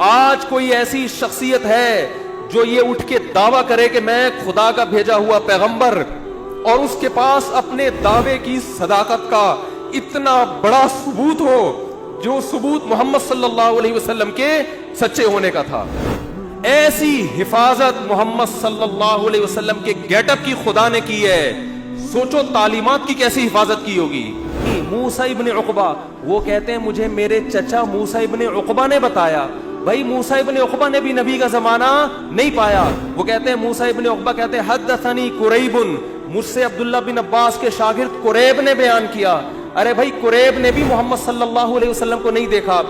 آج کوئی ایسی شخصیت ہے جو یہ اٹھ کے دعویٰ کرے کہ میں خدا کا بھیجا ہوا پیغمبر، اور اس کے پاس اپنے دعوے کی صداقت کا اتنا بڑا ثبوت ہو جو ثبوت محمد صلی اللہ علیہ وسلم کے سچے ہونے کا تھا، ایسی حفاظت محمد صلی اللہ علیہ وسلم کے گیٹ اپ کی خدا نے کی ہے. سوچو تعلیمات کی کیسی حفاظت کی ہوگی. موسیٰ ابن عقبہ وہ کہتے ہیں مجھے میرے چچا موسیٰ ابن عقبہ نے بتایا. بھائی موسیٰ ابن عقبہ نے بھی نبی کا زمانہ نہیں پایا. وہ کہتے ہیں موسیٰ ابن عقبہ کہتے ہیں حدثنی قریب، مجھ سے عبداللہ بن عباس کے شاگرد قریب نے بیان کیا. ارے بھائی قریب نے بھی محمد صلی اللہ علیہ وسلم کو نہیں دیکھا.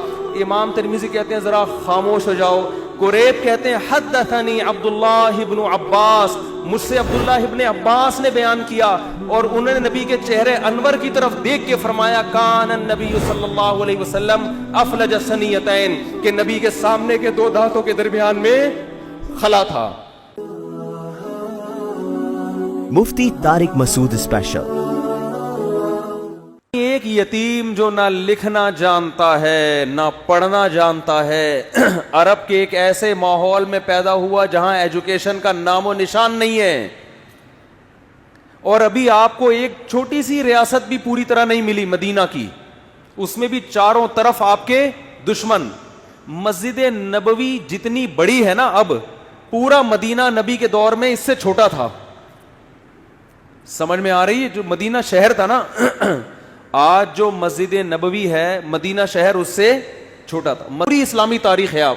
امام ترمذی کہتے ہیں ذرا خاموش ہو جاؤ. قریب کہتے ہیں حدثنی عبداللہ ابن عباس، مجھ سے عبداللہ ابن عباس نے بیان کیا، اور انہوں نے نبی کے چہرے انور کی طرف دیکھ کے فرمایا کان النبی صلی اللہ علیہ وسلم افلج ثنیتین، کہ نبی کے سامنے کے دو دانتوں کے درمیان میں خلا تھا. مفتی طارق مسعود اسپیشل. ایک یتیم جو نہ لکھنا جانتا ہے نہ پڑھنا جانتا ہے، عرب کے ایک ایسے ماحول میں پیدا ہوا جہاں ایجوکیشن کا نام و نشان نہیں ہے، اور ابھی آپ کو ایک چھوٹی سی ریاست بھی پوری طرح نہیں ملی مدینہ کی، اس میں بھی چاروں طرف آپ کے دشمن. مسجد نبوی جتنی بڑی ہے نا اب، پورا مدینہ نبی کے دور میں اس سے چھوٹا تھا. سمجھ میں آ رہی ہے؟ جو مدینہ شہر تھا نا، آج جو مسجد نبوی ہے مدینہ شہر اس سے چھوٹا تھا. پوری اسلامی تاریخ ہے. آپ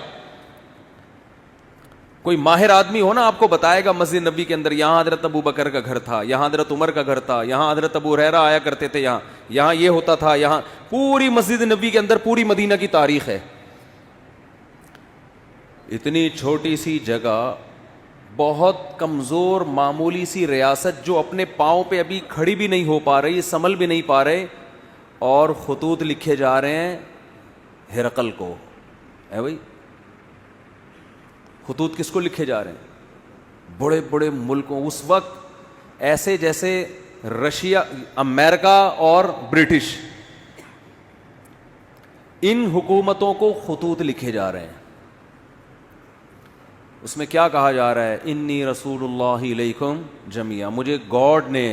کوئی ماہر آدمی ہو نا آپ کو بتائے گا مسجد نبوی کے اندر یہاں حضرت ابو بکر کا گھر تھا، یہاں حضرت عمر کا گھر تھا، یہاں حضرت ابو ہریرہ آیا کرتے تھے، یہاں یہ ہوتا تھا، یہاں پوری مسجد نبوی کے اندر پوری مدینہ کی تاریخ ہے. اتنی چھوٹی سی جگہ، بہت کمزور معمولی سی ریاست جو اپنے پاؤں پہ ابھی کھڑی بھی نہیں ہو پا رہی، سنبھل بھی نہیں پا رہے، اور خطوط لکھے جا رہے ہیں ہرقل کو. ہے بھائی خطوط کس کو لکھے جا رہے ہیں؟ بڑے بڑے ملکوں، اس وقت ایسے جیسے رشیا، امریکہ اور برٹش، ان حکومتوں کو خطوط لکھے جا رہے ہیں. اس میں کیا کہا جا رہا ہے؟ انی رسول اللہ علیکم جمیعا، مجھے گاڈ نے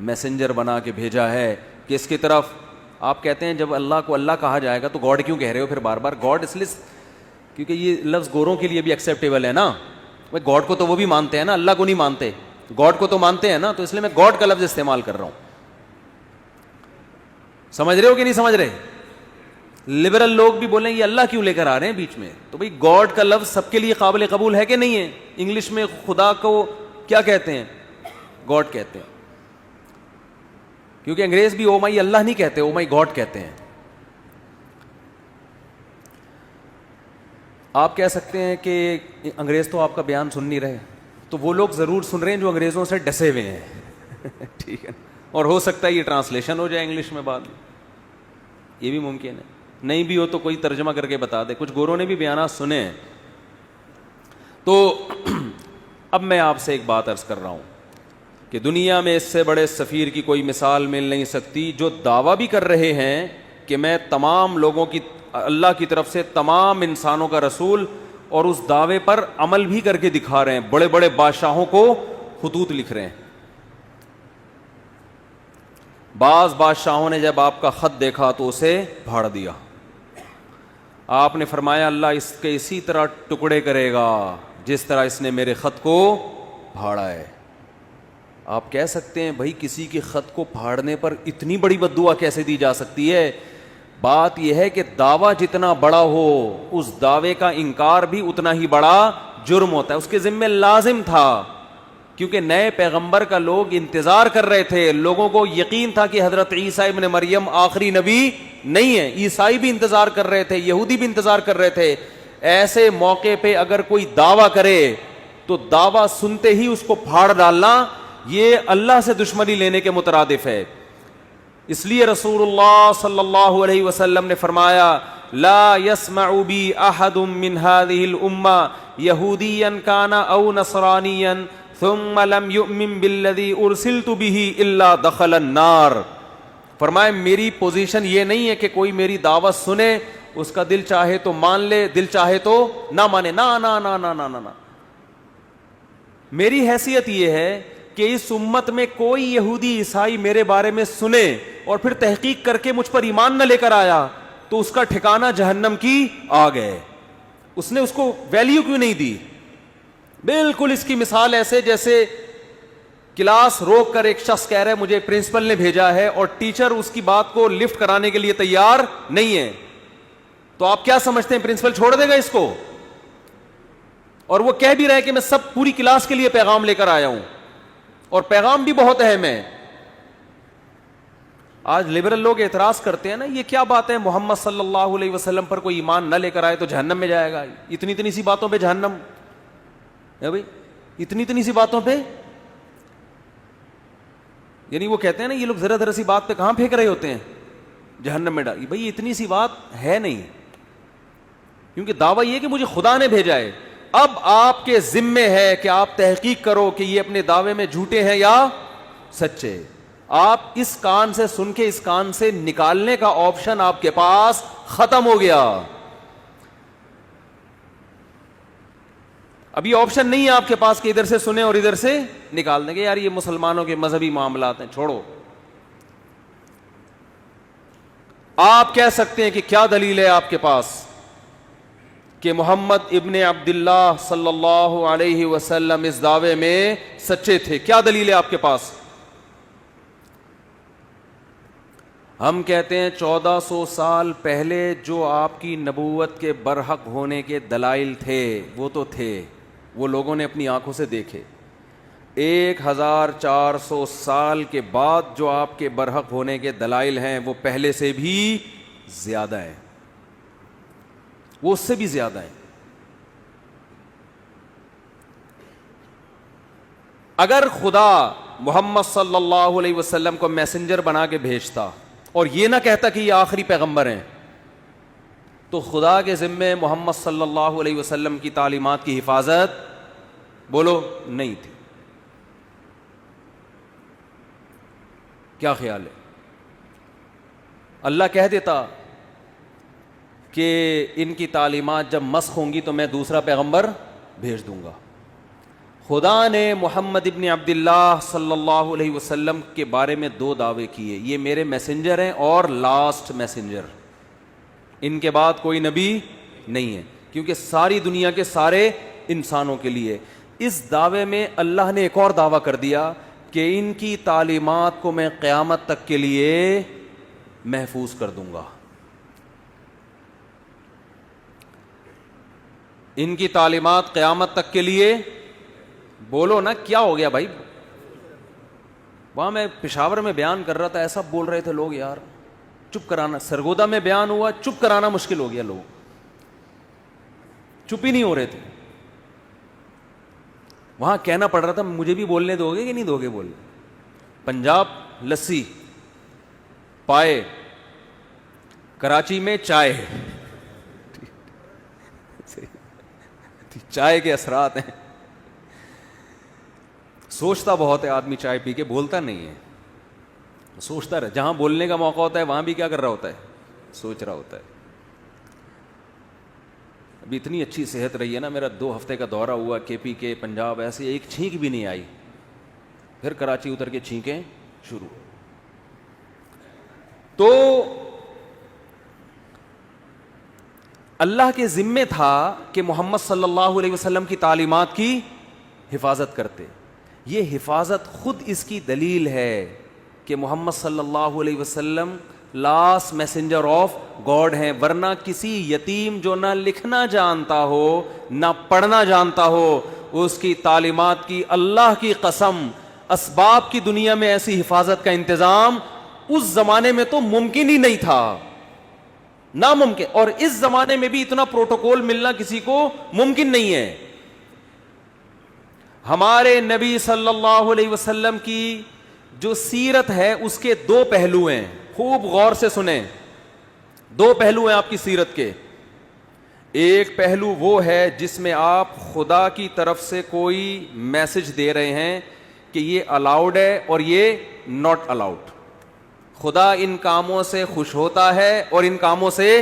میسنجر بنا کے بھیجا ہے. کس کی طرف؟ آپ کہتے ہیں جب اللہ کو اللہ کہا جائے گا تو گاڈ کیوں کہہ رہے ہو پھر بار بار؟ گاڈ اس لیے کیونکہ یہ لفظ گوروں کے لیے بھی ایکسیپٹیبل ہے نا. گاڈ کو تو وہ بھی مانتے ہیں نا، اللہ کو نہیں مانتے، گاڈ کو تو مانتے ہیں نا، تو اس لیے میں گاڈ کا لفظ استعمال کر رہا ہوں. سمجھ رہے ہو کہ نہیں سمجھ رہے؟ لبرل لوگ بھی بولیں یہ اللہ کیوں لے کر آ رہے ہیں بیچ میں؟ تو بھئی گاڈ کا لفظ سب کے لیے قابل قبول ہے کہ نہیں ہے؟ انگلش میں خدا کو کیا کہتے ہیں؟ گاڈ کہتے ہیں، کیونکہ انگریز بھی او مائی اللہ نہیں کہتے، او مائی گاڈ کہتے ہیں. آپ کہہ سکتے ہیں کہ انگریز تو آپ کا بیان سن نہیں رہے، تو وہ لوگ ضرور سن رہے ہیں جو انگریزوں سے ڈسے ہوئے ہیں. ٹھیک ہے، اور ہو سکتا ہے یہ ٹرانسلیشن ہو جائے انگلش میں بعد میں، یہ بھی ممکن ہے. نہیں بھی ہو تو کوئی ترجمہ کر کے بتا دے. کچھ گوروں نے بھی بیانات سنے ہیں. تو اب میں آپ سے ایک بات عرض کر رہا ہوں کہ دنیا میں اس سے بڑے سفیر کی کوئی مثال مل نہیں سکتی، جو دعویٰ بھی کر رہے ہیں کہ میں تمام لوگوں کی، اللہ کی طرف سے تمام انسانوں کا رسول، اور اس دعوے پر عمل بھی کر کے دکھا رہے ہیں. بڑے بڑے بادشاہوں کو خطوط لکھ رہے ہیں. بعض بادشاہوں نے جب آپ کا خط دیکھا تو اسے پھاڑ دیا. آپ نے فرمایا اللہ اس کے اسی طرح ٹکڑے کرے گا جس طرح اس نے میرے خط کو پھاڑا ہے. آپ کہہ سکتے ہیں بھائی کسی کے خط کو پھاڑنے پر اتنی بڑی بد دعا کیسے دی جا سکتی ہے؟ بات یہ ہے کہ دعویٰ جتنا بڑا ہو اس دعوے کا انکار بھی اتنا ہی بڑا جرم ہوتا ہے. اس کے ذمہ لازم تھا، کیونکہ نئے پیغمبر کا لوگ انتظار کر رہے تھے. لوگوں کو یقین تھا کہ حضرت عیسیٰ ابن مریم آخری نبی نہیں ہے. عیسائی بھی انتظار کر رہے تھے، یہودی بھی انتظار کر رہے تھے. ایسے موقع پہ اگر کوئی دعویٰ کرے تو دعویٰ سنتے ہی اس کو پھاڑ ڈالنا یہ اللہ سے دشمنی لینے کے مترادف ہے. اس لیے رسول اللہ صلی اللہ علیہ وسلم نے فرمایا لا يسمع بی احد من هذه الامة یہودیا کان او نصرانیا ثم لم يؤمن بالذی ارسلت به الا دخل النار. فرمایا میری پوزیشن یہ نہیں ہے کہ کوئی میری دعوت سنے اس کا دل چاہے تو مان لے, دل چاہے تو نہ مانے. نا نا نا نا نا نا. میری حیثیت یہ ہے کہ اس امت میں کوئی یہودی عیسائی میرے بارے میں سنے اور پھر تحقیق کر کے مجھ پر ایمان نہ لے کر آیا تو اس کا ٹھکانہ جہنم کی آگ ہے. اس نے اس کو ویلیو کیوں نہیں دی؟ بالکل اس کی مثال ایسے جیسے کلاس روک کر ایک شخص کہہ رہا ہے مجھے پرنسپل نے بھیجا ہے, اور ٹیچر اس کی بات کو لفٹ کرانے کے لیے تیار نہیں ہے, تو آپ کیا سمجھتے ہیں پرنسپل چھوڑ دے گا اس کو؟ اور وہ کہہ بھی رہا ہے کہ میں سب پوری کلاس کے لیے پیغام لے کر آیا ہوں, اور پیغام بھی بہت اہم ہے. آج لبرل لوگ اعتراض کرتے ہیں نا, یہ کیا بات ہے محمد صلی اللہ علیہ وسلم پر کوئی ایمان نہ لے کر آئے تو جہنم میں جائے گا. اتنی اتنی سی باتوں پہ جہنم ہے بھائی, اتنی اتنی سی باتوں پہ. یعنی وہ کہتے ہیں نا یہ لوگ ذرا ذرا سی بات پہ کہاں پھینک رہے ہوتے ہیں جہنم میں ڈال. بھائی اتنی سی بات ہے نہیں, کیونکہ دعویٰ یہ کہ مجھے خدا نے بھیجا ہے. اب آپ کے ذمے ہے کہ آپ تحقیق کرو کہ یہ اپنے دعوے میں جھوٹے ہیں یا سچے. آپ اس کان سے سن کے اس کان سے نکالنے کا آپشن آپ کے پاس ختم ہو گیا. ابھی آپشن نہیں ہے آپ کے پاس کہ ادھر سے سنیں اور ادھر سے نکال دیں گے یار یہ مسلمانوں کے مذہبی معاملات ہیں, چھوڑو. آپ کہہ سکتے ہیں کہ کیا دلیل ہے آپ کے پاس کہ محمد ابن عبداللہ صلی اللہ علیہ وسلم اس دعوے میں سچے تھے؟ کیا دلیل ہے آپ کے پاس؟ ہم کہتے ہیں 1400 سال پہلے جو آپ کی نبوت کے برحق ہونے کے دلائل تھے وہ تو تھے, وہ لوگوں نے اپنی آنکھوں سے دیکھے. 1400 سال کے بعد جو آپ کے برحق ہونے کے دلائل ہیں وہ پہلے سے بھی زیادہ ہیں, وہ اس سے بھی زیادہ ہیں. اگر خدا محمد صلی اللہ علیہ وسلم کو میسنجر بنا کے بھیجتا اور یہ نہ کہتا کہ یہ آخری پیغمبر ہیں, تو خدا کے ذمے محمد صلی اللہ علیہ وسلم کی تعلیمات کی حفاظت بولو نہیں تھی. کیا خیال ہے؟ اللہ کہہ دیتا کہ ان کی تعلیمات جب مسخ ہوں گی تو میں دوسرا پیغمبر بھیج دوں گا. خدا نے محمد ابن عبداللہ صلی اللہ علیہ وسلم کے بارے میں 2 دعوے کیے, یہ میرے میسنجر ہیں اور لاسٹ میسنجر, ان کے بعد کوئی نبی نہیں ہے, کیونکہ ساری دنیا کے سارے انسانوں کے لیے. اس دعوے میں اللہ نے ایک اور دعویٰ کر دیا کہ ان کی تعلیمات کو میں قیامت تک کے لیے محفوظ کر دوں گا. ان کی تعلیمات قیامت تک کے لیے, بولو نا کیا ہو گیا بھائی؟ وہاں میں پشاور میں بیان کر رہا تھا, ایسا بول رہے تھے لوگ یار, چپ کرانا. سرگودا میں بیان ہوا, چپ کرانا مشکل ہو گیا, لوگ چپ ہی نہیں ہو رہے تھے. وہاں کہنا پڑ رہا تھا مجھے بھی بولنے دو گے کہ نہیں دو گے بولنے. پنجاب لسی پائے, کراچی میں چائے, چائے کے اثرات ہیں. سوچتا بہت ہے آدمی, چائے پی کے بولتا نہیں ہے, سوچتا رہے. جہاں بولنے کا موقع ہوتا ہے وہاں بھی کیا کر رہا ہوتا ہے, سوچ رہا ہوتا ہے. ابھی اتنی اچھی صحت رہی ہے نا, میرا 2 ہفتے کا دورہ ہوا کے پی کے پنجاب, ایسے ایک چھینک بھی نہیں آئی. پھر کراچی اتر کے چھینکیں شروع. تو اللہ کے ذمے تھا کہ محمد صلی اللہ علیہ وسلم کی تعلیمات کی حفاظت کرتے. یہ حفاظت خود اس کی دلیل ہے کہ محمد صلی اللہ علیہ وسلم لاسٹ میسنجر آف گاڈ ہیں. ورنہ کسی یتیم جو نہ لکھنا جانتا ہو نہ پڑھنا جانتا ہو, اس کی تعلیمات کی اللہ کی قسم اسباب کی دنیا میں ایسی حفاظت کا انتظام اس زمانے میں تو ممکن ہی نہیں تھا, ناممکن. اور اس زمانے میں بھی اتنا پروٹوکول ملنا کسی کو ممکن نہیں ہے. ہمارے نبی صلی اللہ علیہ وسلم کی جو سیرت ہے اس کے 2 پہلو ہیں, خوب غور سے سنیں. 2 پہلو ہیں آپ کی سیرت کے. ایک پہلو وہ ہے جس میں آپ خدا کی طرف سے کوئی میسج دے رہے ہیں کہ یہ الاؤڈ ہے اور یہ ناٹ الاؤڈ. خدا ان کاموں سے خوش ہوتا ہے اور ان کاموں سے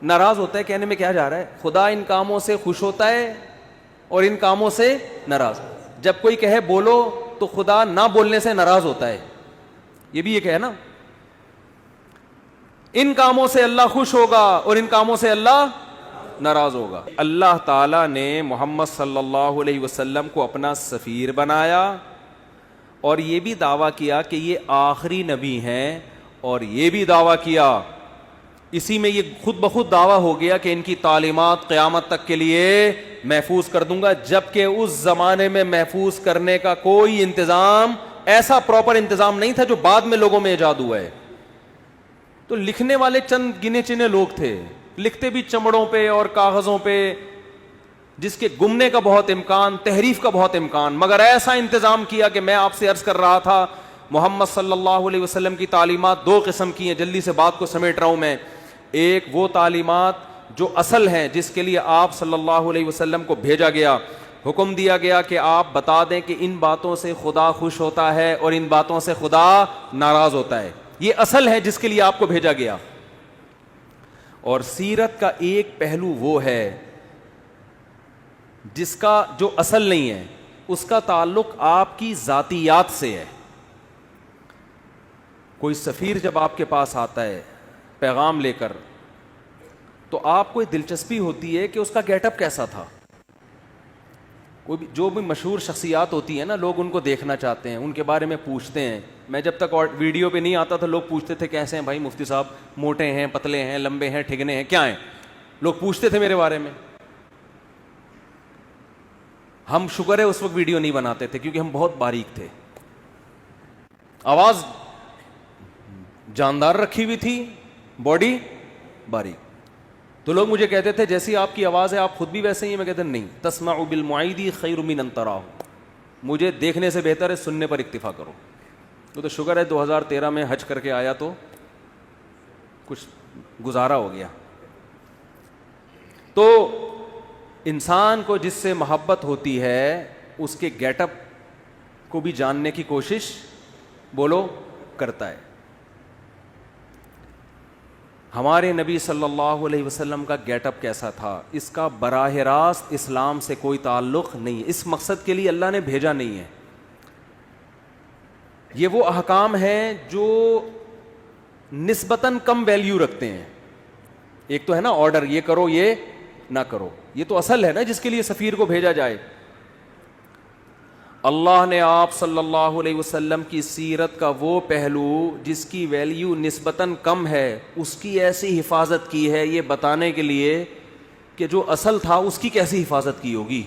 ناراض ہوتا ہے کہنے میں کیا جا رہا ہے؟ خدا ان کاموں سے خوش ہوتا ہے اور ان کاموں سے ناراض. جب کوئی کہے بولو تو خدا نہ بولنے سے ناراض ہوتا ہے, یہ بھی ایک ہے نا. ان کاموں سے اللہ خوش ہوگا اور ان کاموں سے اللہ ناراض ہوگا. اللہ تعالی نے محمد صلی اللہ علیہ وسلم کو اپنا سفیر بنایا اور یہ بھی دعویٰ کیا کہ یہ آخری نبی ہیں, اور یہ بھی دعویٰ کیا, اسی میں یہ خود بخود دعویٰ ہو گیا کہ ان کی تعلیمات قیامت تک کے لیے محفوظ کر دوں گا, جبکہ اس زمانے میں محفوظ کرنے کا کوئی انتظام, ایسا پراپر انتظام نہیں تھا جو بعد میں لوگوں میں ایجاد ہوا ہے. تو لکھنے والے چند گنے چنے لوگ تھے, لکھتے بھی چمڑوں پہ اور کاغذوں پہ, جس کے گمنے کا بہت امکان, تحریف کا بہت امکان, مگر ایسا انتظام کیا کہ میں آپ سے عرض کر رہا تھا محمد صلی اللہ علیہ وسلم کی تعلیمات دو قسم کی ہیں. جلدی سے بات کو سمیٹ رہا ہوں میں. ایک وہ تعلیمات جو اصل ہیں, جس کے لیے آپ صلی اللہ علیہ وسلم کو بھیجا گیا, حکم دیا گیا کہ آپ بتا دیں کہ ان باتوں سے خدا خوش ہوتا ہے اور ان باتوں سے خدا ناراض ہوتا ہے. یہ اصل ہے جس کے لیے آپ کو بھیجا گیا. اور سیرت کا ایک پہلو وہ ہے جس کا جو اصل نہیں ہے, اس کا تعلق آپ کی ذاتیات سے ہے. کوئی سفیر جب آپ کے پاس آتا ہے پیغام لے کر, تو آپ کو دلچسپی ہوتی ہے کہ اس کا گیٹ اپ کیسا تھا. کوئی بھی جو بھی مشہور شخصیات ہوتی ہیں نا, لوگ ان کو دیکھنا چاہتے ہیں, ان کے بارے میں پوچھتے ہیں. میں جب تک ویڈیو پہ نہیں آتا تھا لوگ پوچھتے تھے کیسے ہیں بھائی مفتی صاحب, موٹے ہیں, پتلے ہیں, لمبے ہیں, ٹھگنے ہیں, کیا ہیں, لوگ پوچھتے تھے میرے بارے میں. ہم شکر ہے اس وقت ویڈیو نہیں بناتے تھے کیونکہ ہم بہت باریک تھے, آواز جاندار رکھی ہوئی تھی, باڈی باریک. تو لوگ مجھے کہتے تھے جیسی آپ کی آواز ہے آپ خود بھی ویسے ہی ہیں. میں کہتا نہیں, تسمع بالمعید خیر من ان تراہ, مجھے دیکھنے سے بہتر ہے سننے پر اکتفا کرو. تو شکر ہے 2013 میں حج کر کے آیا تو کچھ گزارا ہو گیا. تو انسان کو جس سے محبت ہوتی ہے اس کے گیٹ اپ کو بھی جاننے کی کوشش بولو کرتا ہے. ہمارے نبی صلی اللہ علیہ وسلم کا گیٹ اپ کیسا تھا, اس کا براہ راست اسلام سے کوئی تعلق نہیں ہے. اس مقصد کے لیے اللہ نے بھیجا نہیں ہے. یہ وہ احکام ہیں جو نسبتاً کم ویلیو رکھتے ہیں. ایک تو ہے نا آرڈر, یہ کرو یہ نہ کرو, یہ تو اصل ہے نا جس کے لیے سفیر کو بھیجا جائے. اللہ نے آپ صلی اللہ علیہ وسلم کی سیرت کا وہ پہلو جس کی ویلیو نسبتاً کم ہے اس کی ایسی حفاظت کی ہے, یہ بتانے کے لیے کہ جو اصل تھا اس کی کیسی حفاظت کی ہوگی.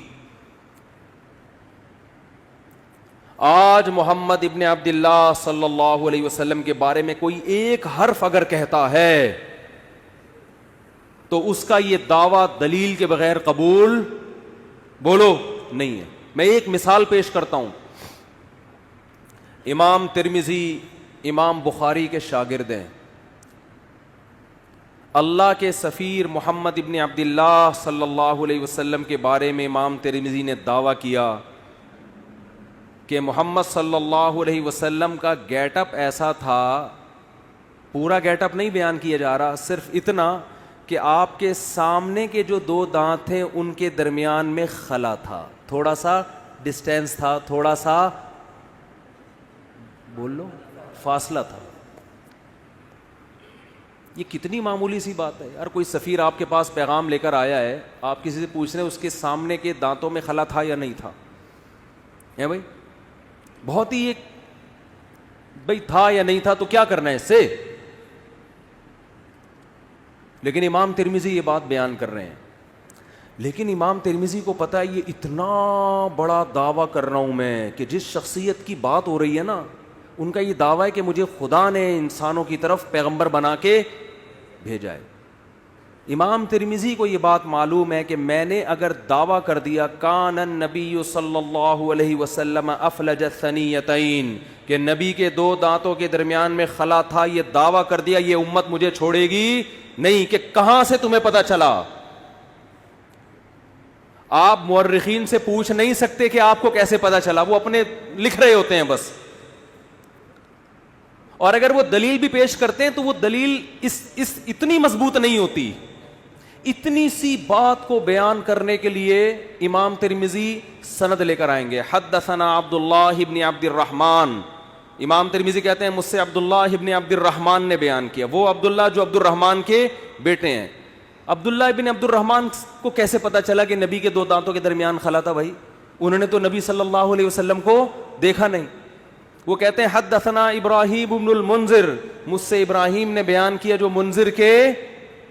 آج محمد ابن عبداللہ صلی اللہ علیہ وسلم کے بارے میں کوئی ایک حرف اگر کہتا ہے تو اس کا یہ دعویٰ دلیل کے بغیر قبول بولو نہیں ہے. میں ایک مثال پیش کرتا ہوں. امام ترمذی امام بخاری کے شاگرد ہیں. اللہ کے سفیر محمد ابن عبداللہ صلی اللہ علیہ وسلم کے بارے میں امام ترمذی نے دعویٰ کیا کہ محمد صلی اللہ علیہ وسلم کا گیٹ اپ ایسا تھا. پورا گیٹ اپ نہیں بیان کیا جا رہا, صرف اتنا کہ آپ کے سامنے کے جو دو دانت تھے ان کے درمیان میں خلا تھا, تھوڑا سا ڈسٹینس تھا, تھوڑا سا بول لو فاصلہ تھا. یہ کتنی معمولی سی بات ہے یار. کوئی سفیر آپ کے پاس پیغام لے کر آیا ہے, آپ کسی سے پوچھ رہے ہیں اس کے سامنے کے دانتوں میں خلا تھا یا نہیں تھا, ہے بھائی, بہت ہی ایک بھائی تھا یا نہیں تھا تو کیا کرنا ہے اس سے. لیکن امام ترمذی یہ بات بیان کر رہے ہیں. لیکن امام ترمذی کو پتا ہے یہ اتنا بڑا دعویٰ کر رہا ہوں میں کہ جس شخصیت کی بات ہو رہی ہے نا, ان کا یہ دعویٰ ہے کہ مجھے خدا نے انسانوں کی طرف پیغمبر بنا کے بھیجا ہے. امام ترمذی کو یہ بات معلوم ہے کہ میں نے اگر دعویٰ کر دیا کان النبی صلی اللہ علیہ وسلم افلج الثنیتین, کہ نبی کے دو دانتوں کے درمیان میں خلا تھا, یہ دعویٰ کر دیا, یہ امت مجھے چھوڑے گی نہیں. کہ کہاں سے تمہیں پتا چلا؟ آپ مورخین سے پوچھ نہیں سکتے کہ آپ کو کیسے پتا چلا, وہ اپنے لکھ رہے ہوتے ہیں بس. اور اگر وہ دلیل بھی پیش کرتے ہیں تو وہ دلیل اس اتنی مضبوط نہیں ہوتی. اتنی سی بات کو بیان کرنے کے لیے امام ترمذی سند لے کر آئیں گے. حدثنا عبداللہ ابن عبد الرحمن. امام ترمذی کہتے ہیں مجھ سے عبداللہ ابن عبد الرحمن نے بیان کیا. وہ عبداللہ جو عبد الرحمن کے بیٹے ہیں. عبداللہ ابن عبد الرحمن کو کیسے پتا چلا کہ نبی کے دو دانتوں کے درمیان خلا تھا؟ بھائی انہوں نے تو نبی صلی اللہ علیہ وسلم کو دیکھا نہیں. وہ کہتے ہیں حدثنا ابراہیم ابن المنذر. مجھ سے ابراہیم نے بیان کیا جو منذر کے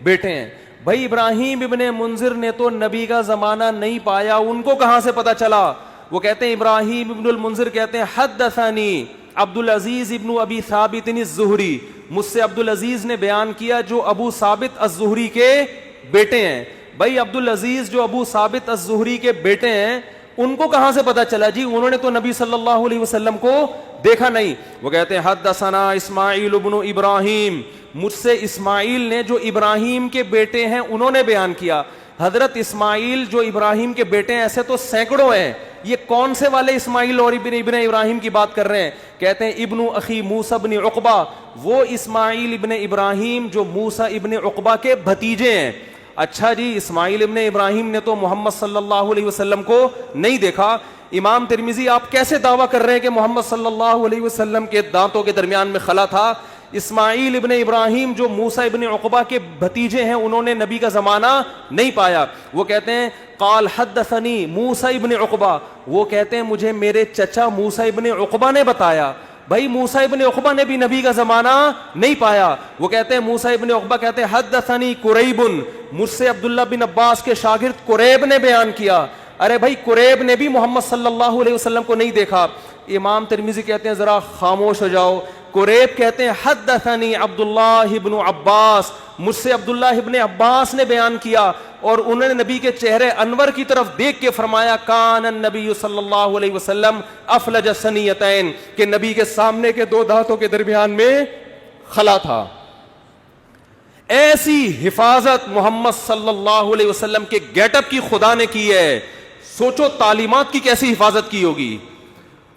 بیٹے ہیں. بھائی ابراہیم ابن منذر نے تو نبی کا زمانہ نہیں پایا, ان کو کہاں سے پتا چلا؟ وہ کہتے ہیں ابراہیم ابن المنذر کہتے ہیں حدثنی عبد العزیز ابن ابی ثابت الزہری. مجھ سے عبد العزیز نے بیان کیا جو ابو ثابت الزہری کے بیٹے ہیں. بھائی عبد العزیز جو ابو ثابت الزہری کے بیٹے ہیں ان کو کہاں سے پتا چلا؟ جی انہوں نے تو نبی صلی اللہ علیہ وسلم کو دیکھا نہیں. وہ کہتے ہیں حدثنا اسماعیل ابن ابراہیم. مجھ سے اسماعیل نے جو ابراہیم کے بیٹے ہیں انہوں نے بیان کیا. حضرت اسماعیل جو ابراہیم کے بیٹے ہیں ایسے تو سینکڑوں ہیں, یہ کون سے والے اسماعیل اور ابن ابراہیم کی بات کر رہے ہیں؟ کہتے ہیں ابن اخی موسیٰ ابن عقبہ. وہ اسماعیل ابن ابراہیم جو موسیٰ ابن عقبہ کے بھتیجے ہیں. اچھا جی, اسماعیل ابن ابراہیم نے تو محمد صلی اللہ علیہ وسلم کو نہیں دیکھا. امام ترمذی آپ کیسے دعویٰ کر رہے ہیں کہ محمد صلی اللہ علیہ وسلم کے دانتوں کے درمیان میں خلا تھا؟ اسماعیل ابن ابراہیم جو موسیٰ ابن عقبہ کے بھتیجے ہیں انہوں نے نبی کا زمانہ نہیں پایا. وہ کہتے ہیں قال حدثنی موسیٰ ابن عقبہ. وہ کہتے ہیں مجھے میرے چچا موسیٰ ابن عقبہ نے بتایا. بھائی موسیٰ ابن عقبہ نے بھی نبی کا زمانہ نہیں پایا. وہ کہتے ہیں موسیٰ ابن عقبہ کہتے ہیں حدثنی قریب. مجھ سے عبداللہ بن عباس کے شاگرد قریب نے بیان کیا. ارے بھائی قریب نے بھی محمد صلی اللہ علیہ وسلم کو نہیں دیکھا. امام ترمذی کہتے ہیں ذرا خاموش ہو جاؤ. قریب کہتے ہیں حدثنی عبداللہ ابن عباس. مجھ سے عبداللہ ابن عباس نے بیان کیا اور انہوں نے نبی کے چہرے انور کی طرف دیکھ کے فرمایا کان النبی صلی اللہ علیہ وسلم افلج الثنیتین, کہ نبی کے سامنے کے دو دانتوں کے درمیان میں خلا تھا. ایسی حفاظت محمد صلی اللہ علیہ وسلم کے گیٹ اپ کی خدا نے کی ہے. سوچو تعلیمات کی کیسی حفاظت کی ہوگی.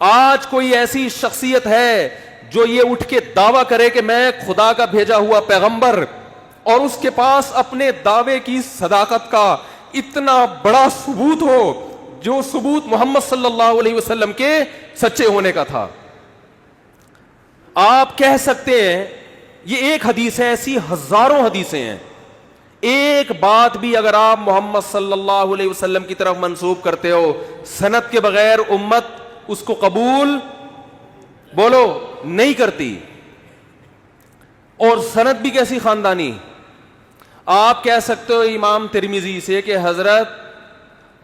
آج کوئی ایسی شخصیت ہے جو یہ اٹھ کے دعویٰ کرے کہ میں خدا کا بھیجا ہوا پیغمبر, اور اس کے پاس اپنے دعوے کی صداقت کا اتنا بڑا ثبوت ہو جو ثبوت محمد صلی اللہ علیہ وسلم کے سچے ہونے کا تھا. آپ کہہ سکتے ہیں یہ ایک حدیث ہے, ایسی ہزاروں حدیثیں ہیں. ایک بات بھی اگر آپ محمد صلی اللہ علیہ وسلم کی طرف منسوب کرتے ہو سند کے بغیر امت اس کو قبول بولو نہیں کرتی. اور سند بھی کیسی خاندانی. آپ کہہ سکتے ہو امام ترمذی سے کہ حضرت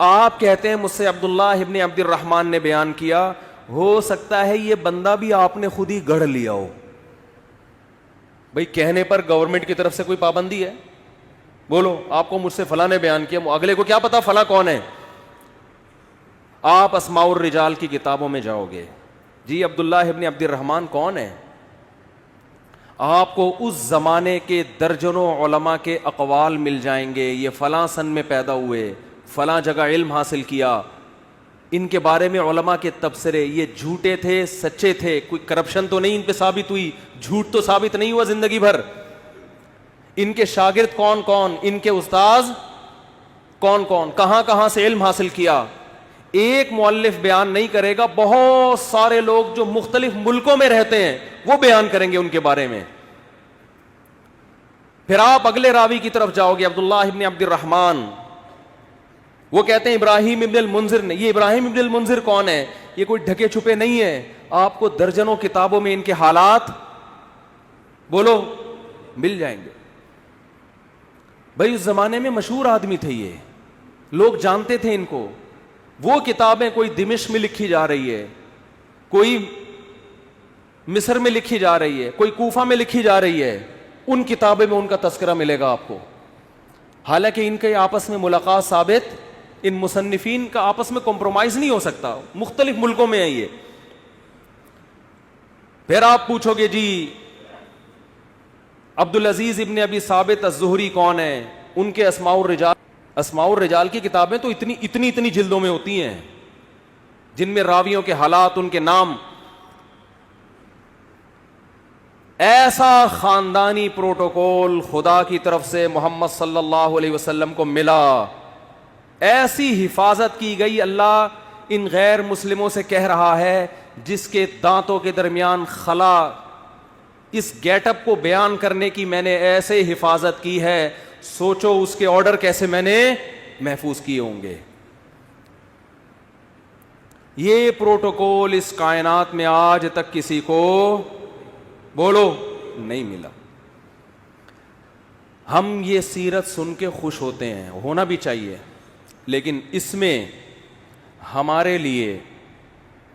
آپ کہتے ہیں مجھ سے عبداللہ ابن عبد الرحمن نے بیان کیا, ہو سکتا ہے یہ بندہ بھی آپ نے خود ہی گڑھ لیا ہو. بھئی کہنے پر گورنمنٹ کی طرف سے کوئی پابندی ہے؟ بولو آپ کو مجھ سے فلاں نے بیان کیا, اگلے کو کیا پتا فلاں کون ہے؟ آپ اسماء الرجال کی کتابوں میں جاؤ گے, جی عبداللہ ابن عبد الرحمن کون ہے؟ آپ کو اس زمانے کے درجنوں علماء کے اقوال مل جائیں گے. یہ فلاں سن میں پیدا ہوئے, فلاں جگہ علم حاصل کیا. ان کے بارے میں علماء کے تبصرے, یہ جھوٹے تھے سچے تھے, کوئی کرپشن تو نہیں ان پہ ثابت ہوئی, جھوٹ تو ثابت نہیں ہوا زندگی بھر. ان کے شاگرد کون کون, ان کے استاذ کون کون, کہاں کہاں سے علم حاصل کیا. ایک مؤلف بیان نہیں کرے گا, بہت سارے لوگ جو مختلف ملکوں میں رہتے ہیں وہ بیان کریں گے ان کے بارے میں. پھر آپ اگلے راوی کی طرف جاؤ گے, عبداللہ ابن عبد الرحمن. وہ کہتے ہیں ابراہیم ابن المنذر نے. یہ ابراہیم ابن المنذر کون ہے؟ یہ کوئی ڈھکے چھپے نہیں ہے, آپ کو درجنوں کتابوں میں ان کے حالات بولو مل جائیں گے. بھائی اس زمانے میں مشہور آدمی تھے, یہ لوگ جانتے تھے ان کو. وہ کتابیں کوئی دمشق میں لکھی جا رہی ہے, کوئی مصر میں لکھی جا رہی ہے, کوئی کوفہ میں لکھی جا رہی ہے, ان کتابیں میں ان کا تذکرہ ملے گا آپ کو. حالانکہ ان کے آپس میں ملاقات ثابت, ان مصنفین کا آپس میں کمپرومائز نہیں ہو سکتا, مختلف ملکوں میں ہے یہ. پھر آپ پوچھو گے جی عبدالعزیز ابن ابی ثابت الزہری کون ہے؟ ان کے اسماء الرجال, اسماء الرجال کی کتابیں تو اتنی جلدوں میں ہوتی ہیں جن میں راویوں کے حالات, ان کے نام. ایسا خاندانی پروٹوکول خدا کی طرف سے محمد صلی اللہ علیہ وسلم کو ملا, ایسی حفاظت کی گئی. اللہ ان غیر مسلموں سے کہہ رہا ہے جس کے دانتوں کے درمیان خلا, اس گیٹ اپ کو بیان کرنے کی میں نے ایسے حفاظت کی ہے, سوچو اس کے آرڈر کیسے میں نے محفوظ کیے ہوں گے. یہ پروٹوکول اس کائنات میں آج تک کسی کو بولو نہیں ملا. ہم یہ سیرت سن کے خوش ہوتے ہیں, ہونا بھی چاہیے, لیکن اس میں ہمارے لیے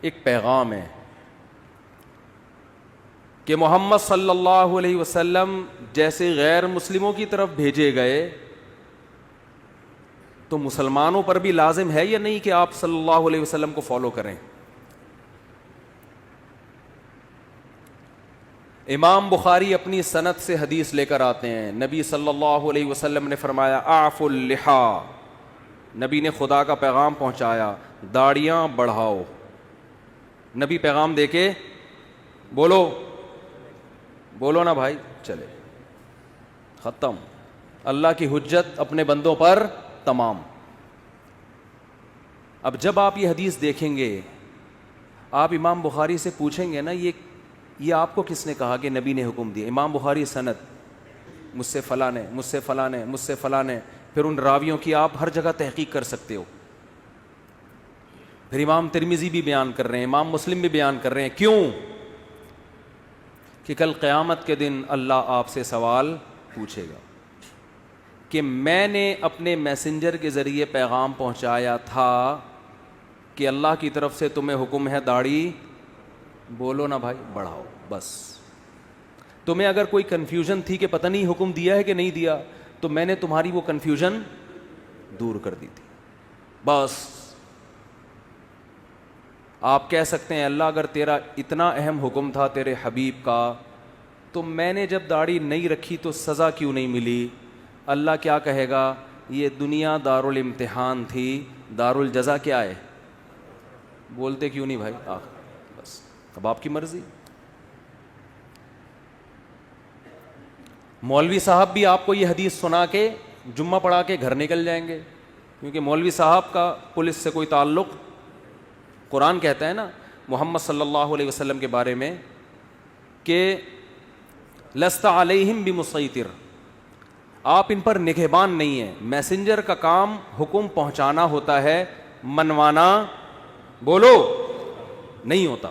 ایک پیغام ہے کہ محمد صلی اللہ علیہ وسلم جیسے غیر مسلموں کی طرف بھیجے گئے تو مسلمانوں پر بھی لازم ہے یا نہیں کہ آپ صلی اللہ علیہ وسلم کو فالو کریں. امام بخاری اپنی سند سے حدیث لے کر آتے ہیں, نبی صلی اللہ علیہ وسلم نے فرمایا اعفوا اللحا, نبی نے خدا کا پیغام پہنچایا, داڑیاں بڑھاؤ. نبی پیغام دے کے بولو نا بھائی, چلے ختم. اللہ کی حجت اپنے بندوں پر تمام. اب جب آپ یہ حدیث دیکھیں گے, آپ امام بخاری سے پوچھیں گے نا یہ آپ کو کس نے کہا کہ نبی نے حکم دیا؟ امام بخاری سند, مجھ سے فلاں نے, مجھ سے فلاں نے, مجھ سے فلاں نے, پھر ان راویوں کی آپ ہر جگہ تحقیق کر سکتے ہو. پھر امام ترمذی بھی بیان کر رہے ہیں, امام مسلم بھی بیان کر رہے ہیں. کیوں؟ کہ کل قیامت کے دن اللہ آپ سے سوال پوچھے گا کہ میں نے اپنے میسنجر کے ذریعے پیغام پہنچایا تھا کہ اللہ کی طرف سے تمہیں حکم ہے داڑھی بولو نا بھائی بڑھاؤ. بس تمہیں اگر کوئی کنفیوژن تھی کہ پتہ نہیں حکم دیا ہے کہ نہیں دیا, تو میں نے تمہاری وہ کنفیوژن دور کر دی تھی. بس آپ کہہ سکتے ہیں اللہ اگر تیرا اتنا اہم حکم تھا تیرے حبیب کا, تو میں نے جب داڑھی نہیں رکھی تو سزا کیوں نہیں ملی؟ اللہ کیا کہے گا؟ یہ دنیا دارالامتحان تھی, دارالجزا کیا ہے؟ بولتے کیوں نہیں بھائی؟ بس اب آپ کی مرضی. مولوی صاحب بھی آپ کو یہ حدیث سنا کے جمعہ پڑھا کے گھر نکل جائیں گے, کیونکہ مولوی صاحب کا پولیس سے کوئی تعلق. قرآن کہتا ہے نا محمد صلی اللہ علیہ وسلم کے بارے میں کہ لست علیہم بمسیطر, آپ ان پر نگہبان نہیں ہیں. میسنجر کا کام حکم پہنچانا ہوتا ہے, منوانا بولو نہیں ہوتا.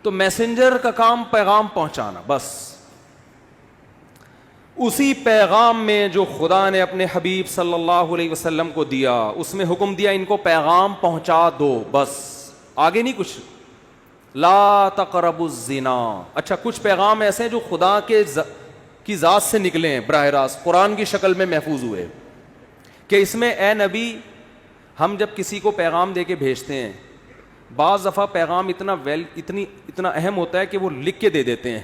تو میسنجر کا کام پیغام پہنچانا بس. اسی پیغام میں جو خدا نے اپنے حبیب صلی اللہ علیہ وسلم کو دیا, اس میں حکم دیا ان کو پیغام پہنچا دو, بس آگے نہیں کچھ. لا تقربوا الزنا. اچھا کچھ پیغام ایسے ہیں جو خدا کی ذات سے نکلے ہیں براہ راست, قرآن کی شکل میں محفوظ ہوئے, کہ اس میں اے نبی ہم جب کسی کو پیغام دے کے بھیجتے ہیں, بعض دفعہ پیغام اتنا اہم ہوتا ہے کہ وہ لکھ کے دے دیتے ہیں,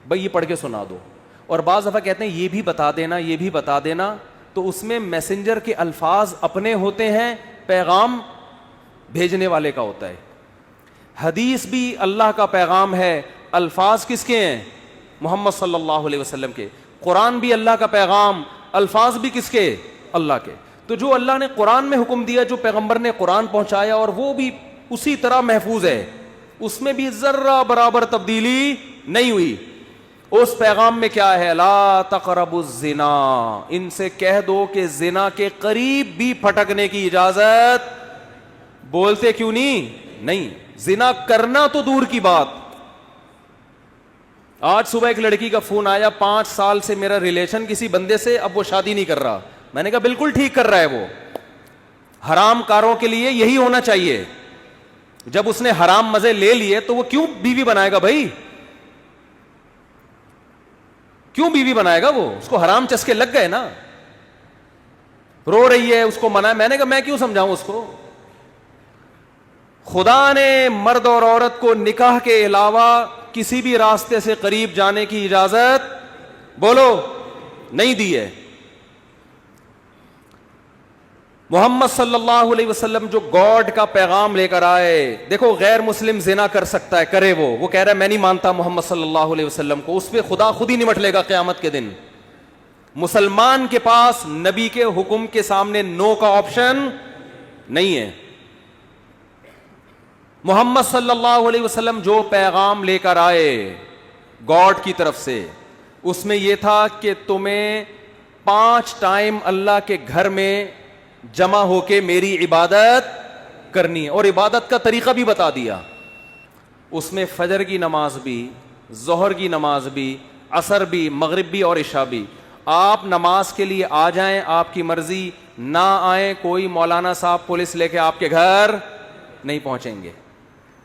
بھائی یہ پڑھ کے سنا دو, اور بعض دفعہ کہتے ہیں یہ بھی بتا دینا, یہ بھی بتا دینا. تو اس میں میسنجر کے الفاظ اپنے ہوتے ہیں, پیغام بھیجنے والے کا ہوتا ہے. حدیث بھی اللہ کا پیغام ہے, الفاظ کس کے ہیں؟ محمد صلی اللہ علیہ وسلم کے. قرآن بھی اللہ کا پیغام, الفاظ بھی کس کے؟ اللہ کے. تو جو اللہ نے قرآن میں حکم دیا, جو پیغمبر نے قرآن پہنچایا, اور وہ بھی اسی طرح محفوظ ہے, اس میں بھی ذرہ برابر تبدیلی نہیں ہوئی. اس پیغام میں کیا ہے؟ لا تقربوا الزنا, ان سے کہہ دو کہ زنا کے قریب بھی پھٹکنے کی اجازت. بولتے کیوں نہیں. زنا کرنا تو دور کی بات. آج صبح ایک لڑکی کا فون آیا, 5 سال سے میرا ریلیشن کسی بندے سے, اب وہ شادی نہیں کر رہا. میں نے کہا بالکل ٹھیک کر رہا ہے, وہ حرام کاروں کے لیے یہی ہونا چاہیے. جب اس نے حرام مزے لے لیے تو وہ کیوں بیوی بنائے گا بھائی؟ کیوں بیوی بنائے گا وہ؟ اس کو حرام چسکے لگ گئے نا. رو رہی ہے, اس کو منع. میں نے کہا میں کیوں سمجھاؤں اس کو؟ خدا نے مرد اور عورت کو نکاح کے علاوہ کسی بھی راستے سے قریب جانے کی اجازت بولو نہیں دی ہے. محمد صلی اللہ علیہ وسلم جو گاڈ کا پیغام لے کر آئے. دیکھو غیر مسلم زنا کر سکتا ہے, کرے, وہ کہہ رہا ہے میں نہیں مانتا محمد صلی اللہ علیہ وسلم کو, اس پہ خدا خود ہی نمٹ لے گا قیامت کے دن. مسلمان کے پاس نبی کے حکم کے سامنے نو کا آپشن نہیں ہے. محمد صلی اللہ علیہ وسلم جو پیغام لے کر آئے گاڈ کی طرف سے, اس میں یہ تھا کہ تمہیں 5 ٹائم اللہ کے گھر میں جمع ہو کے میری عبادت کرنی ہے, اور عبادت کا طریقہ بھی بتا دیا. اس میں فجر کی نماز بھی, ظہر کی نماز بھی, عصر بھی, مغرب بھی اور عشاء بھی. آپ نماز کے لیے آ جائیں, آپ کی مرضی, نہ آئیں, کوئی مولانا صاحب پولیس لے کے آپ کے گھر نہیں پہنچیں گے.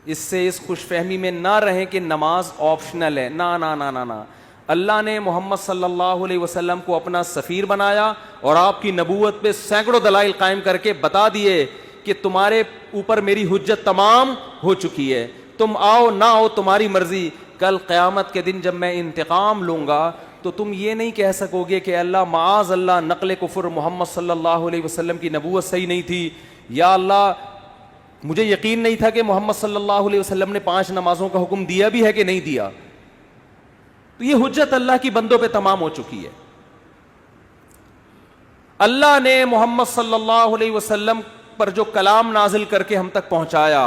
اس سے اس خوش فہمی میں نہ رہیں کہ نماز آپشنل ہے. نہ نہ نہ نہ نہ, اللہ نے محمد صلی اللہ علیہ وسلم کو اپنا سفیر بنایا اور آپ کی نبوت پہ سینکڑوں دلائل قائم کر کے بتا دیے کہ تمہارے اوپر میری حجت تمام ہو چکی ہے, تم آؤ نہ آؤ تمہاری مرضی. کل قیامت کے دن جب میں انتقام لوں گا تو تم یہ نہیں کہہ سکو گے کہ اللہ معاذ اللہ نقل کفر, محمد صلی اللہ علیہ وسلم کی نبوت صحیح نہیں تھی, یا اللہ مجھے یقین نہیں تھا کہ محمد صلی اللہ علیہ وسلم نے 5 نمازوں کا حکم دیا بھی ہے کہ نہیں دیا. تو یہ حجت اللہ کی بندوں پہ تمام ہو چکی ہے. اللہ نے محمد صلی اللہ علیہ وسلم پر جو کلام نازل کر کے ہم تک پہنچایا,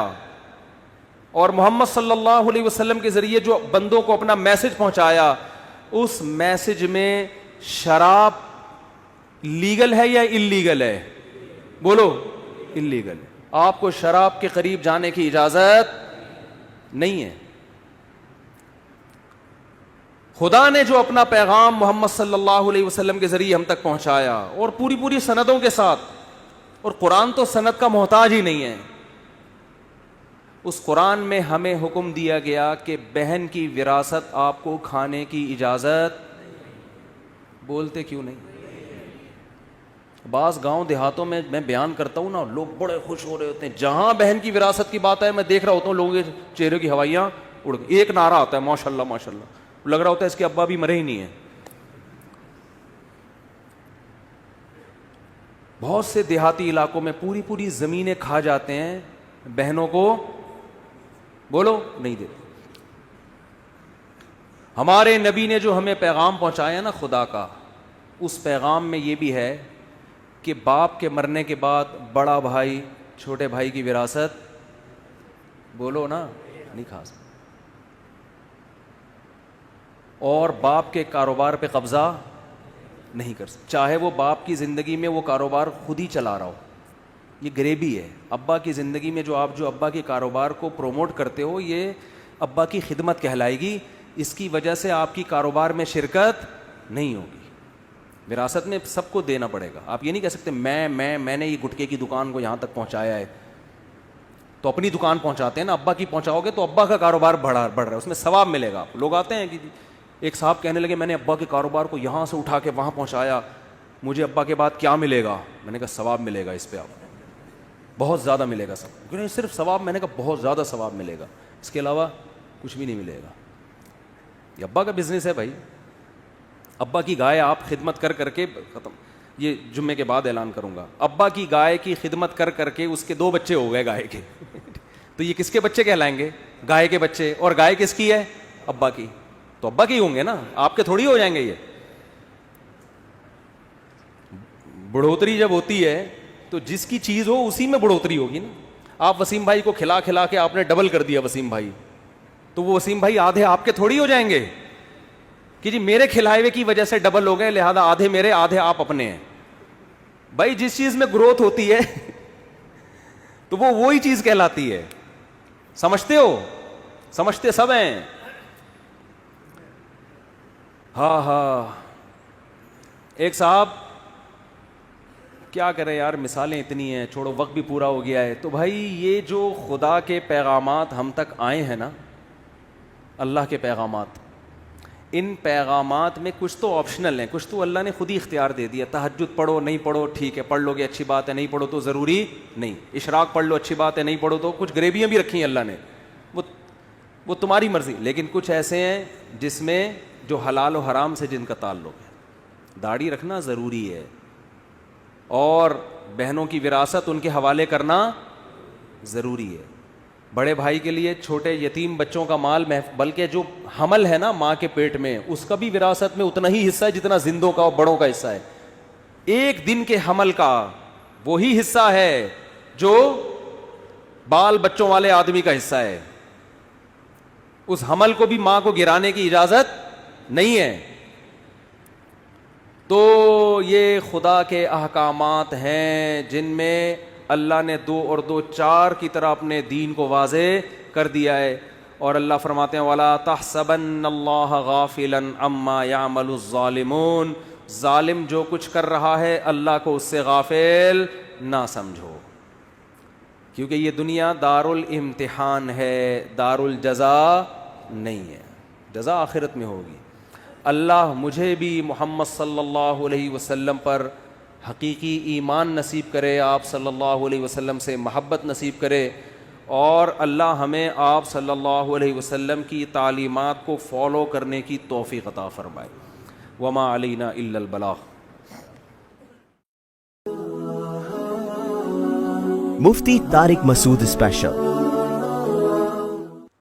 اور محمد صلی اللہ علیہ وسلم کے ذریعے جو بندوں کو اپنا میسج پہنچایا, اس میسج میں شراب لیگل ہے یا انلیگل ہے؟ بولو, انلیگل ہے. آپ کو شراب کے قریب جانے کی اجازت نہیں ہے. خدا نے جو اپنا پیغام محمد صلی اللہ علیہ وسلم کے ذریعے ہم تک پہنچایا, اور پوری سندوں کے ساتھ, اور قرآن تو سند کا محتاج ہی نہیں ہے, اس قرآن میں ہمیں حکم دیا گیا کہ بہن کی وراثت آپ کو کھانے کی اجازت. بولتے کیوں نہیں؟ بعض گاؤں دیہاتوں میں بیان کرتا ہوں نا, لوگ بڑے خوش ہو رہے ہوتے ہیں. جہاں بہن کی وراثت کی بات ہے, میں دیکھ رہا ہوتا ہوں لوگوں کے چہرے کی ہوائیاں اڑ, ایک نعرہ آتا ہے ماشاءاللہ ماشاءاللہ, لگ رہا ہوتا ہے اس کے ابا بھی مرے ہی نہیں ہیں. بہت سے دیہاتی علاقوں میں پوری زمینیں کھا جاتے ہیں, بہنوں کو بولو نہیں دیتے. ہمارے نبی نے جو ہمیں پیغام پہنچایا نا خدا کا, اس پیغام میں یہ بھی ہے کہ باپ کے مرنے کے بعد بڑا بھائی چھوٹے بھائی کی وراثت, بولو نا, نہیں کھا سکتا, اور باپ کے کاروبار پہ قبضہ نہیں کر سکتا, چاہے وہ باپ کی زندگی میں وہ کاروبار خود ہی چلا رہا ہو. یہ غریبی ہے. ابا کی زندگی میں جو آپ جو ابا کے کاروبار کو پروموٹ کرتے ہو, یہ ابا کی خدمت کہلائے گی. اس کی وجہ سے آپ کی کاروبار میں شرکت نہیں ہوگی. وراثت میں سب کو دینا پڑے گا. آپ یہ نہیں کہہ سکتے میں نے یہ گٹکے کی دکان کو یہاں تک پہنچایا ہے, تو اپنی دکان پہنچاتے ہیں نا, ابا کی پہنچاؤ گے تو ابا کا کاروبار بڑھ رہا ہے, اس میں ثواب ملے گا. لوگ آتے ہیں کہ ایک صاحب کہنے لگے میں نے ابا کے کاروبار کو یہاں سے اٹھا کے وہاں پہنچایا, مجھے ابا کے بعد کیا ملے گا؟ میں نے کہا ثواب ملے گا, اس پہ آپ بہت زیادہ ملے گا. سب صرف ثواب, میں نے کہا بہت زیادہ ثواب ملے گا, اس کے علاوہ کچھ بھی نہیں ملے گا. یہ ابا کا بزنس ہے بھائی. ابا کی گائے آپ خدمت کر کے ختم. یہ جمعے کے بعد اعلان کروں گا. ابا کی گائے کی خدمت کر کے اس کے 2 بچے ہو گئے گائے کے. تو یہ کس کے بچے کہلائیں گے؟ گائے کے بچے. اور گائے کس کی ہے؟ ابا کی. تو ابا کی ہوں گے نا, آپ کے تھوڑی ہو جائیں گے. یہ بڑھوتری جب ہوتی ہے تو جس کی چیز ہو اسی میں بڑھوتری ہوگی نا. آپ وسیم بھائی کو کھلا کے آپ نے ڈبل کر دیا وسیم بھائی, تو وہ وسیم بھائی آدھے آپ کے تھوڑی ہو جائیں گے کہ جی میرے کھلائے ہوئے کی وجہ سے ڈبل ہو گئے, لہذا آدھے میرے آدھے آپ اپنے ہیں. بھائی جس چیز میں گروتھ ہوتی ہے تو وہ وہی چیز کہلاتی ہے. سمجھتے ہو؟ سمجھتے سب ہیں. ہاں ایک صاحب, کیا کریں یار, مثالیں اتنی ہیں, چھوڑو وقت بھی پورا ہو گیا ہے. تو بھائی یہ جو خدا کے پیغامات ہم تک آئے ہیں نا, اللہ کے پیغامات, ان پیغامات میں کچھ تو آپشنل ہیں, کچھ تو اللہ نے خود ہی اختیار دے دیا. تہجد پڑھو, نہیں پڑھو ٹھیک ہے, پڑھ لو گے اچھی بات ہے, نہیں پڑھو تو ضروری نہیں. اشراق پڑھ لو اچھی بات ہے, نہیں پڑھو تو کچھ غریبیاں بھی رکھی ہیں اللہ نے, وہ تمہاری مرضی. لیکن کچھ ایسے ہیں جس میں جو حلال و حرام سے جن کا تعلق ہے. داڑھی رکھنا ضروری ہے, اور بہنوں کی وراثت ان کے حوالے کرنا ضروری ہے. بڑے بھائی کے لیے چھوٹے یتیم بچوں کا مال بلکہ جو حمل ہے نا ماں کے پیٹ میں, اس کا بھی وراثت میں اتنا ہی حصہ ہے جتنا زندوں کا اور بڑوں کا حصہ ہے. ایک دن کے حمل کا وہی حصہ ہے جو بال بچوں والے آدمی کا حصہ ہے. اس حمل کو بھی ماں کو گرانے کی اجازت نہیں ہے. تو یہ خدا کے احکامات ہیں جن میں اللہ نے 2 اور 2 4 کی طرح اپنے دین کو واضح کر دیا ہے. اور اللہ فرماتے ہیں وَلَا تَحْسَبَنَّ اللَّهَ غَافِلًا عَمَّا يَعْمَلُ الظَّالِمُونَ, ظالم جو کچھ کر رہا ہے اللہ کو اس سے غافل نہ سمجھو, کیونکہ یہ دنیا دار الامتحان ہے, دار الجزا نہیں ہے. جزا آخرت میں ہوگی. اللہ مجھے بھی محمد صلی اللہ علیہ وسلم پر حقیقی ایمان نصیب کرے, آپ صلی اللہ علیہ وسلم سے محبت نصیب کرے, اور اللہ ہمیں آپ صلی اللہ علیہ وسلم کی تعلیمات کو فالو کرنے کی توفیق عطا فرمائے. وما علینا الا البلاغ. Mufti Tariq Masood Special.